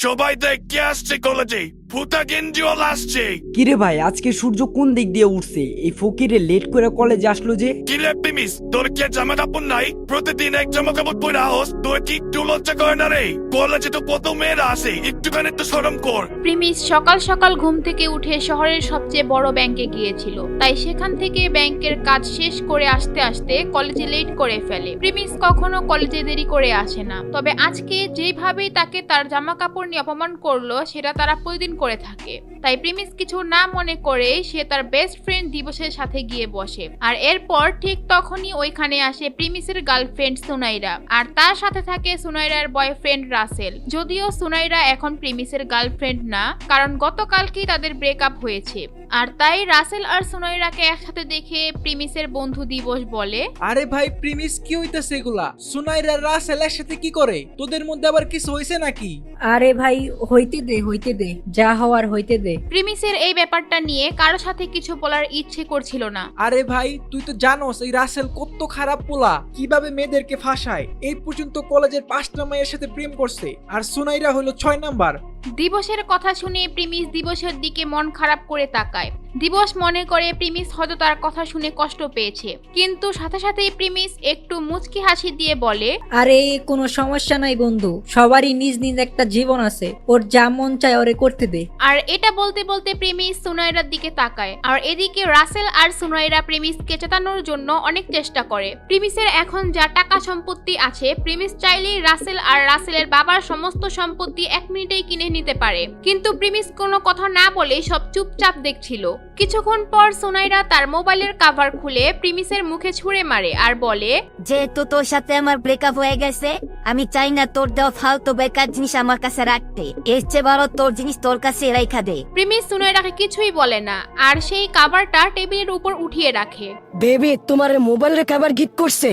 সবাই দেখে আসছে কলেজে, ভূতা গেঞ্জিওয়াল আসছে। কিরে ভাই, আজকে সূর্য কোন দিক দিয়ে উঠছে? এই ফকিরে লেট করে কলেজে আসলো যে। কি রে প্রিমিস, তোর কি আর জামা কাপড় নাই? প্রতিদিন এক জামা কাপড় পরে আহস, তোর কি একটু লজ্জা করে না রে? কলেজে তো কত মেয়েরা আসে, একটুখানি তো শরম কর। প্রিমিস সকাল সকাল ঘুম থেকে উঠে শহরের সবচেয়ে বড় ব্যাংকে গিয়েছিল, তাই সেখান থেকে ব্যাংকের কাজ শেষ করে আসতে আসতে কলেজে লেট করে ফেলে। প্রিমিস কখনো কলেজে দেরি করে আসে না, তবে আজকে যেভাবেই তাকে তার জামা কাপড় নিয়ে অপমান করলো সেটা তারা প্রতিদিন করে থাকে। তাই প্রিমিস কিছু না মনে করে সে তার বেস্ট ফ্রেন্ড দিবসের সাথে গিয়ে বসে। আর এরপর ঠিক তখনই ওইখানে আসে প্রিমিসের গার্লফ্রেন্ড সুনাইরা, আর তার সাথে থাকে সুনাইরার বয়ফ্রেন্ড রাসেল। যদিও সুনাইরা এখন প্রিমিসের গার্লফ্রেন্ড না, কারণ গতকালকেই তাদের ব্রেকআপ হয়েছে। আর তাই রাসেল আর সুনাইরাকে একসাথে দেখে প্রিমিসের বন্ধু দিবস বলে, আরে ভাই প্রিমিস, কি হইতাছে এগুলা? সুনাইরা রাসেল একসাথে কি করে? তোদের মধ্যে আবার কিছু হইছে নাকি? আরে ভাই হইতে দে, যা হওয়ার হইতে দে। প্রিমিসের এই ব্যাপারটা নিয়ে কারো সাথে কিছু বলার ইচ্ছে করছিল না। আরে ভাই, তুই তো জানোস এই রাসেল কত খারাপ পোলা, কিভাবে মেয়েদেরকে ফাঁসায়। এই পর্যন্ত কলেজের 5টা মেয়ের সাথে প্রেম করছে, আর সুনাইরা হলো 6 নাম্বার। দিবসের কথা শুনে প্রিমিস দিবসের দিকে মন খারাপ করে তাকায়। দিবস মনে করে প্রিমিস হয়তো তার কথা শুনে কষ্ট পেয়েছে, কিন্তু সাথে সাথেই প্রিমিস একটু মুচকি হাসি দিয়ে বলে, আরে কোনো সমস্যা নাই বন্ধু, সবারই নিজ নিজ একটা জীবন আছে, ওর যা মন চায় ওরে করতে দে। আর এটা বলতে বলতে প্রিমিস সুনাইরার দিকে তাকায়। আর এদিকে রাসেল আর সুনাইরা প্রিমিসকে চেতানোর জন্য অনেক চেষ্টা করে। প্রিমিসের এখন যা টাকা সম্পত্তি আছে, প্রিমিস চাইলেই রাসেল আর রাসেলের বাবার সমস্ত সম্পত্তি 1 মিনিটেই কিনে নিতে পারে, কিন্তু প্রিমিস কোনো কথা না বলে সব চুপচাপ দেখছিল। কিছুক্ষণ পর সুনাইরা তার মোবাইলের কভার খুলে প্রিমিসের মুখে ছুঁড়ে মারে আর বলে, যেহেতু তোর সাথে আমার ব্রেকআপ হয়ে গেছে, আমি চাই না তোর দেওয়া ফালতু বেকার জিনিস আমার কাছে রাখতে। এর চেয়ে ভালো তোর জিনিস তোর কাছে রাইখা দে। প্রিমিস সুনাইরাকে কিছুই বলে না, আর সেই কভারটা টেবিলের উপর উঠিয়ে রাখে। বেবি, তোমার মোবাইলের কভার গিফট করছে?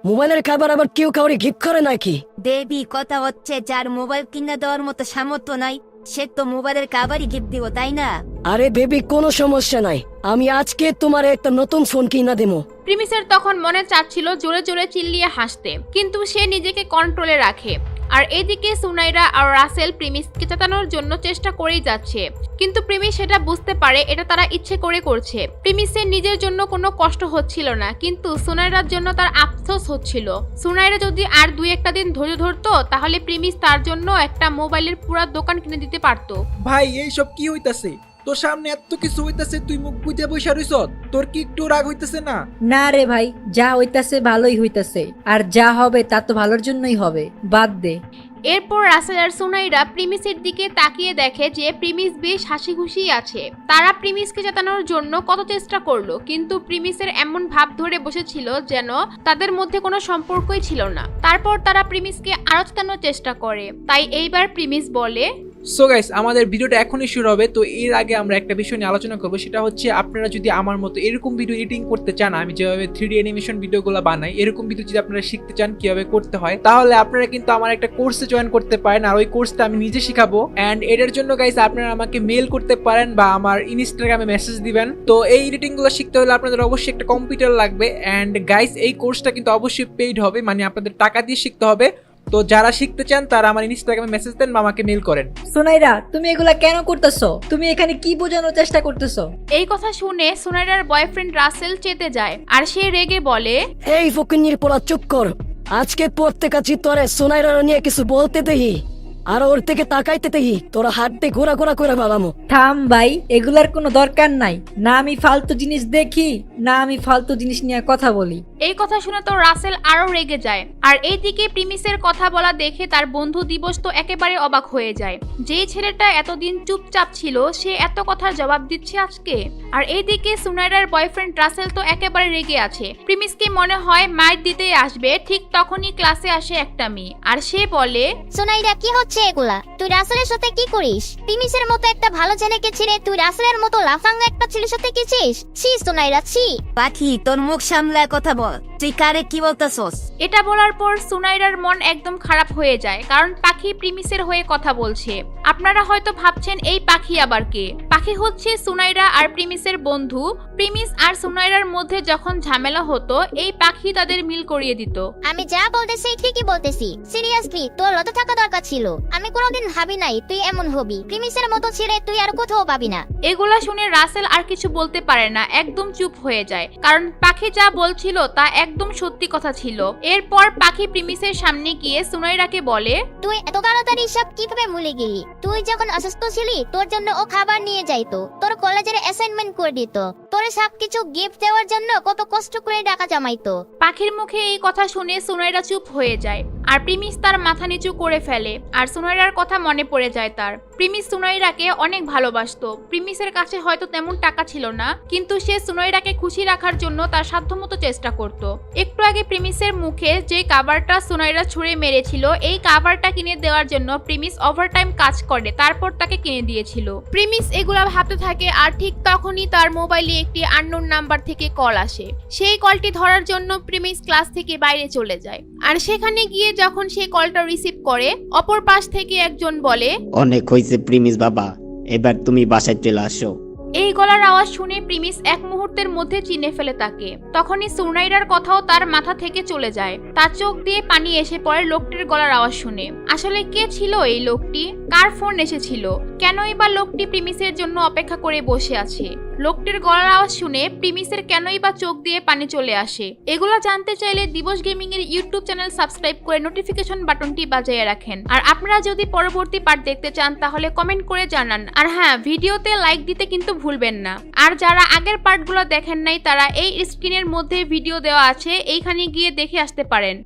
মোবাইলের কভার আবার কেউ কাউরে গিফট করে নাকি? বেবি, কথা হচ্ছে যার মোবাইল কিনে দেওয়ার মতো সামর্থ্য নাই, সে তো মোবাইলের কভারই গিফট দিব, তাই না? আরে বেবি, কোনো সমস্যা নাই, আমি আজকে তোমার একটা নতুন ফোন কিনা দেবো। প্রিমিসের তখন মনে চাচ্ছিল জোরে জোরে চিল্লিয়ে হাসতে, কিন্তু সে নিজেকে কন্ট্রোলে রাখে। আর এদিকে সুনাইরা আর রাসেল প্রিমিসকে চেতানোর জন্য চেষ্টা করেই যাচ্ছে, কিন্তু প্রিমিস সেটা বুঝতে পারে এটা তারা ইচ্ছে করে করছে। প্রিমিসের নিজের জন্য কোনো কষ্ট হচ্ছিল না, কিন্তু সুনাইরার জন্য তার আফসোস হচ্ছিল। সুনাইরা যদি আর 2-1 দিন ধৈর্য ধরতো, তাহলে প্রিমিস তার জন্য একটা মোবাইলের পুরো দোকান কিনে দিতে পারতো। ভাই এইসব কি হইতাছে? তোর সামনে এত কিছু হইতাছে, তুই মুখ বুঝে বসে রইছ। তোর কি একটু রাগ হইতাছে না? না রে ভাই, যা হইতাছে ভালোই হইতাছে, আর যা হবে তা তো ভালোর জন্যই হবে, বাদ দে। এরপর রাসেল আর সুনাইরা প্রিমিসের দিকে তাকিয়ে দেখে যে প্রিমিস বেশ হাসি খুশি আছে। তারা প্রিমিসকে জেতানোর জন্য কত চেষ্টা করলো, কিন্তু প্রিমিসের এমন ভাব ধরে বসেছিল যেন তাদের মধ্যে কোনো সম্পর্কই ছিল না। তারপর তারা প্রিমিসকে আরো জেতানোর চেষ্টা করে। তাই এইবার প্রিমিস বলে, সো গাইস, আমাদের ভিডিওটা এখনই শুরু হবে। তো এর আগে আমরা একটা বিষয় নিয়ে আলোচনা করবো, সেটা হচ্ছে আপনারা যদি আমার মতো এরকম ভিডিও এডিটিং করতে চান, আমি যেভাবে 3D অ্যানিমেশন ভিডিওগুলো বানাই, এরকম ভিডিও যদি আপনারা শিখতে চান কিভাবে করতে হয়, তাহলে আপনারা কিন্তু আমার একটা কোর্সে জয়েন করতে পারেন। আর ওই কোর্সটা আমি নিজে শিখাবো। অ্যান্ড এটার জন্য গাইস আপনারা আমাকে মেল করতে পারেন বা আমার ইনস্টাগ্রামে মেসেজ দিবেন। তো এই এডিটিং গুলো শিখতে হলে আপনাদের অবশ্যই একটা কম্পিউটার লাগবে। অ্যান্ড গাইস, এই কোর্সটা কিন্তু অবশ্যই পেইড হবে, মানে আপনাদের টাকা দিয়ে শিখতে হবে। তো যারা শিখতে চান তারা আমার ইনস্টাগ্রামে মেসেজ দেন বা আমাকে মেল করেন। সুনাইরা, তুমি এগুলা কেন করতেছো? তুমি এখানে কি বোঝানোর চেষ্টা করতেছো? এই কথা শুনে সুনাইরার বয়ফ্রেন্ড রাসেল চেতে যায়, আর সে রেগে বলে, এই ফকিন্নির পোলা, চুপ কর। আজকে পড়তে কাছি তোরে সুনাইরা নিয়ে কিছু বলতে দেহি, আর ওর থেকে তাকাইতে দেহি, তোরা হাত দিয়ে ঘোরা ঘোরা করে বাবামো। থাম ভাই, এগুলার কোনো দরকার নাই। না আমি ফালতু জিনিস দেখি, না আমি ফালতু জিনিস নিয়ে কথা বলি। এই কথা শুনে তো রাসেল আরো রেগে যায়। আর এইদিকে প্রিমিসের কথা বলা দেখে তার বন্ধু দিবস তো একেবারে অবাক হয়ে যায়। যেই ছেলেটা এতদিন চুপচাপ ছিল, সে এত কথার জবাব দিচ্ছে আজকে। আর এইদিকে সুনাইরার বয়ফ্রেন্ড রাসেল তো একেবারে রেগে আছে। প্রিমিসকে মনে হয় মার দিতেই আসবে, ঠিক তখনই ক্লাসে আসে একটা মেয়ে, আর সে বলে, সুনাইরা, কি হচ্ছে এগুলা? তুই রাসেলের সাথে কি করিস? প্রিমিসের মতো একটা ভালো ছেলেকে ছেড়ে তুই রাসেলের মতো লাফাঙ্গা একটা ছেলের সাথে গেছিস? ছি সুনাইরা, ছি। পাখি, তোর মুখ সামলায় কথা বল। তুই কারে কি বলতেছস? এটা বলার পর সুনাইরার মন একদম খারাপ হয়ে যায়, কারণ পাখি প্রিমিসের হয়ে কথা বলছে। আপনারা হয়তো ভাবছেন এই পাখি আবার কে? পাখি হচ্ছে সুনাইরা আর প্রিমিসের বন্ধু। প্রিমিস আর সুনাইরার মধ্যে যখন ঝামেলা হতো, এই পাখি তাদের মিল করিয়ে দিত। আমি যা বলতেছি ঠিকই বলতেছি। সিরিয়াসলি তোর লজ্জা থাকা দরকার ছিল। আমি কোনোদিন ভাবি নাই তুই এমন হবি। প্রিমিসের মতো ছেলে তুই আর কোথাও পাবি না। এগুলা শুনে রাসেল আর কিছু বলতে পারে না, একদম চুপ হয়ে যায়, কারণ পাখি যা বলছিল তা একদম সত্যি কথা ছিল। এরপর পাখি প্রিমিসের সামনে গিয়ে সুনাইরাকে বলে, তুই এত তাড়াতাড়ি সব কিভাবে ভুলে গেলি? তুই যখন অসুস্থ ছিলি তোর জন্য ও খাবার নিয়ে যাইতো, তোর কলেজের অ্যাসাইনমেন্ট করে দিত, তোর সবকিছু গিফট দেওয়ার জন্য কত কষ্ট করে টাকা জমাইতো। পাখির মুখে এই কথা শুনে সুনাইরা চুপ হয়ে যায়, আর প্রিমিস তার মাথা নিচু করে ফেলে, আর সুনাইরার কথা মনে পড়ে যায় তার। প্রিমিস সুনাইরাকে অনেক ভালোবাসতো। প্রিমিসের কাছে হয়তো তেমন টাকা ছিল না, কিন্তু সে সুনাইরাকে খুশি রাখার জন্য তার সাধ্যমতো চেষ্টা করত। একটু আগে প্রিমিসের মুখে যে কাভারটা সুনাইরা ছুঁড়ে মেরেছিল, এই কাভারটা কিনে দেওয়ার জন্য প্রিমিস ওভারটাইম কাজ করে, তারপর তাকে কিনে দিয়েছিল। প্রিমিস এগুলা ভাবতে থাকে, আর ঠিক তখনই তার মোবাইলে একটি আননোন নাম্বার থেকে কল আসে। সেই কলটি ধরার জন্য প্রিমিস ক্লাস থেকে বাইরে চলে যায়, আর সেখানে গিয়ে যখন সে কলটা রিসিভ করে, অপর পাশ থেকে একজন বলে, অনেক হয়েছে প্রিমিস বাবা, এবার তুমি বাসায় চলে আসো। এই গলার আওয়াজ শুনে প্রিমিস এক মুহূর্তের মধ্যে চিনে ফেলে তাকে। তখনই সুনাইরার কথাও তার মাথা থেকে চলে যায়, তার চোখ দিয়ে পানি এসে পড়ে লোকটির গলার আওয়াজ শুনে। আসলে কে ছিল এই লোকটি? কার ফোন এসেছিল? কেনই বা লোকটি প্রিমিসের জন্য অপেক্ষা করে বসে আছে? লোকটির গলার আওয়াজ শুনে প্রিমিসের কেনই বা চোখ দিয়ে পানি চলে আসে? এগুলা জানতে চাইলে দিবস গেমিং এর ইউটিউব চ্যানেল সাবস্ক্রাইব করে নোটিফিকেশন বাটনটি বাজিয়ে রাখেন। আর আপনারা যদি পরবর্তী পার্ট দেখতে চান তাহলে কমেন্ট করে জানান। আর হ্যাঁ, ভিডিওতে লাইক দিতে কিন্তু ভুলবেন না। আর যারা আগের পার্টগুলো দেখেন নাই, তারা এই স্ক্রিনের মধ্যে ভিডিও দেওয়া আছে, এইখানে গিয়ে দেখে আসতে পারেন।